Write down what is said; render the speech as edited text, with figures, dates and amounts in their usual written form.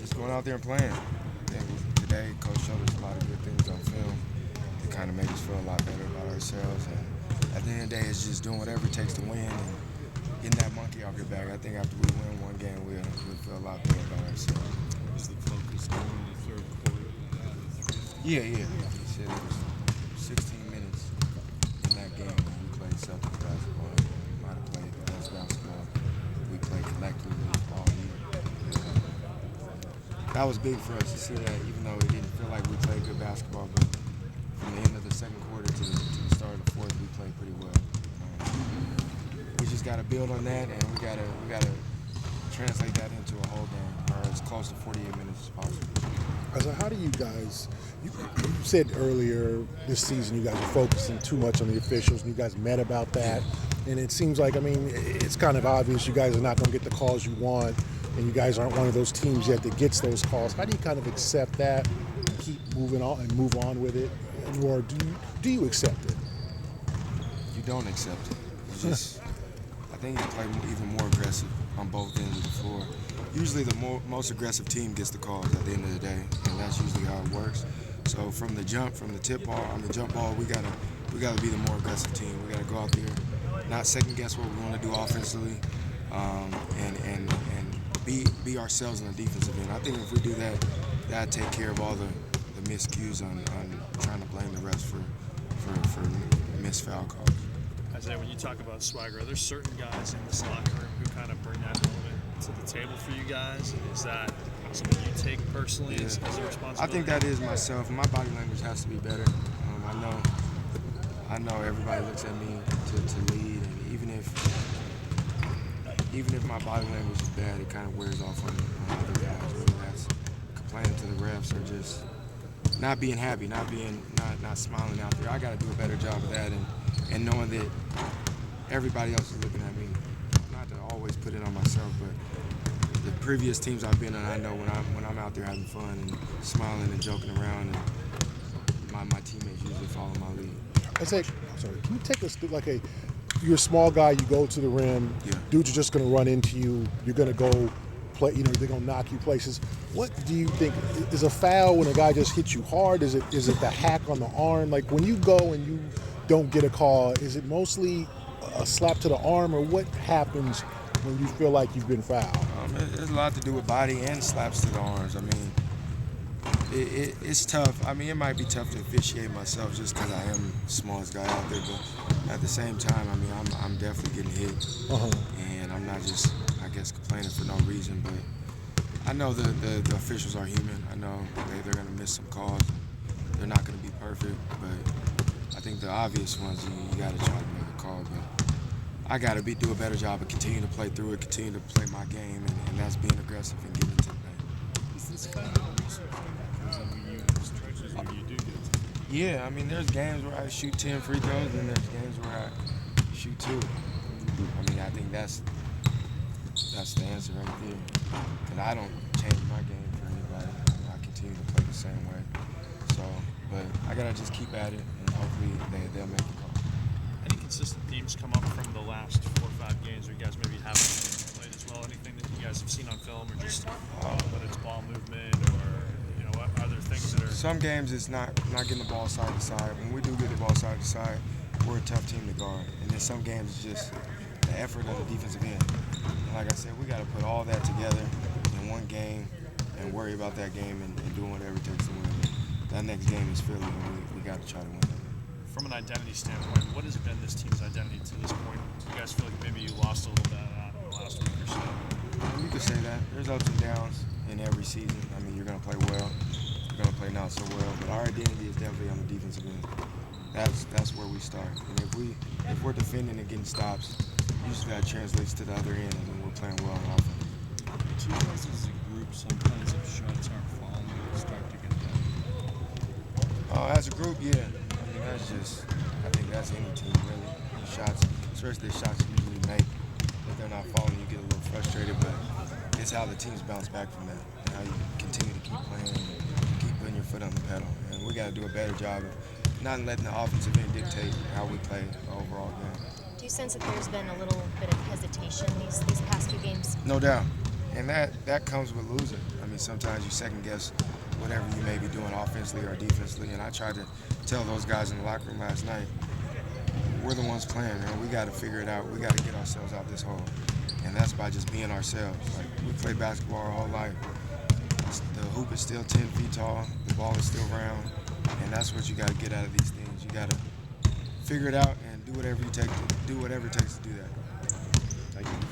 just going out there and playing. And today, Coach showed us a lot of good things on film. It kind of made us feel a lot better about ourselves. And at the end of the day, it's just doing whatever it takes to win and getting that monkey off your back. I think after we win one game, we'll feel a lot better about ourselves. Was the focus going in the third quarter? Yeah. He said it was 16 minutes in that game when we played Celtics basketball. We might have played the best basketball we played collectively all year. That was big for us to see that, even though it didn't feel like we played good basketball, but from the end of the second quarter to the start of the fourth, we played pretty well. We just got to build on that, and we got to translate that into a whole game, or as close to 48 minutes as possible. So how do you guys, you said earlier this season you guys are focusing too much on the officials, and you guys met about that, and it seems like, I mean, it's kind of obvious you guys are not going to get the calls you want, and you guys aren't one of those teams yet that gets those calls. How do you kind of accept that, and keep moving on and move on with it, or do you accept it? You don't accept it. It's just, I think you play even more aggressive on both ends of the floor. Usually the most aggressive team gets the calls at the end of the day, and that's usually how it works. So from the jump ball, we gotta be the more aggressive team. We gotta go out there, not second guess what we want to do offensively, and be ourselves in the defensive end. I think if we do that, that'll take care of all the miscues on trying to blame the refs for missed foul calls. Isaiah, when you talk about swagger, are there certain guys in this locker room who kind of bring that element to the table for you guys? Is that something you take personally as a responsibility? I think that is myself. My body language has to be better. I know everybody looks at me to lead, and even if my body language is bad, it kind of wears off on other guys. Whether that's complaining to the refs or just not being happy, not smiling out there. I got to do a better job of that, and knowing that everybody else is looking at me. Not to always put it on myself, but the previous teams I've been on, I know when I'm out there having fun and smiling and joking around, and my teammates usually follow my lead. Sorry, can you take us through, like, you're a small guy, you go to the rim, dudes are just going to run into you, you're going to go play, they're going to knock you places. What do you think, is a foul when a guy just hits you hard? Is it the hack on the arm? Like, when you go and you don't get a call, is it mostly a slap to the arm, or what happens when you feel like you've been fouled? There's a lot to do with body and slaps to the arms. I mean, it's tough. I mean, it might be tough to officiate myself just because I am the smallest guy out there, but at the same time, I mean, I'm definitely getting hit, and I'm not just, I guess, complaining for no reason, but I know the officials are human. I know they're going to miss some calls. They're not going to be perfect, but I think the obvious ones, you got to try to make a call, but I got to do a better job of continuing to play through it, continue to play my game, and that's being aggressive and getting into the paint. Is this kind of also stretches where you do get to? Yeah, I mean, there's games where I shoot 10 free throws, and there's games where I shoot 2. I mean, I think that's the answer right there. And I don't change my game for anybody. I continue to play the same way. So, but I got to just keep at it, and hopefully they'll make a call. Any consistent themes come up from the last 4 or 5 games where you guys maybe haven't played as well? Anything that you guys have seen on film, or just whether it's ball movement, or are there things that are... Some games it's not getting the ball side to side. When we do get the ball side to side, we're a tough team to guard. And then some games it's just the effort of the defensive end. And like I said, we got to put all that together in one game and worry about that game and doing whatever it takes to win. That next game is Philly, and we got to try to win it. From an identity standpoint, what has been this team's identity to this point? Do you guys feel like maybe you lost a little bit in the last week or so? You could say that. There's ups and downs in every season. I mean, you're going to play well. You're going to play not so well. But our identity is definitely on the defensive end. That's where we start. And if we're defending and getting stops, usually that translates to the other end, and then we're playing well on offense. Do you guys as a group, sometimes if shots aren't falling, you start to get that? As a group, yeah. I mean, I think that's any team, really. Shots, especially the shots you usually make, if they're not falling, you get a little frustrated, but it's how the teams bounce back from that, and how you continue to keep playing and keep putting your foot on the pedal. And we got to do a better job of not letting the offensive end dictate how we play the overall game. Do you sense that there's been a little bit of hesitation these past few games? No doubt. and that comes with losing. I mean, sometimes you second guess whatever you may be doing offensively or defensively. And I tried to tell those guys in the locker room last night, we're the ones playing, man. We got to figure it out. We got to get ourselves out this hole, and that's by just being ourselves. Like, we played basketball our whole life. The hoop is still 10 feet tall. The ball is still round, and that's what you got to get out of these things. You got to figure it out and do whatever it takes to do that. Thank you.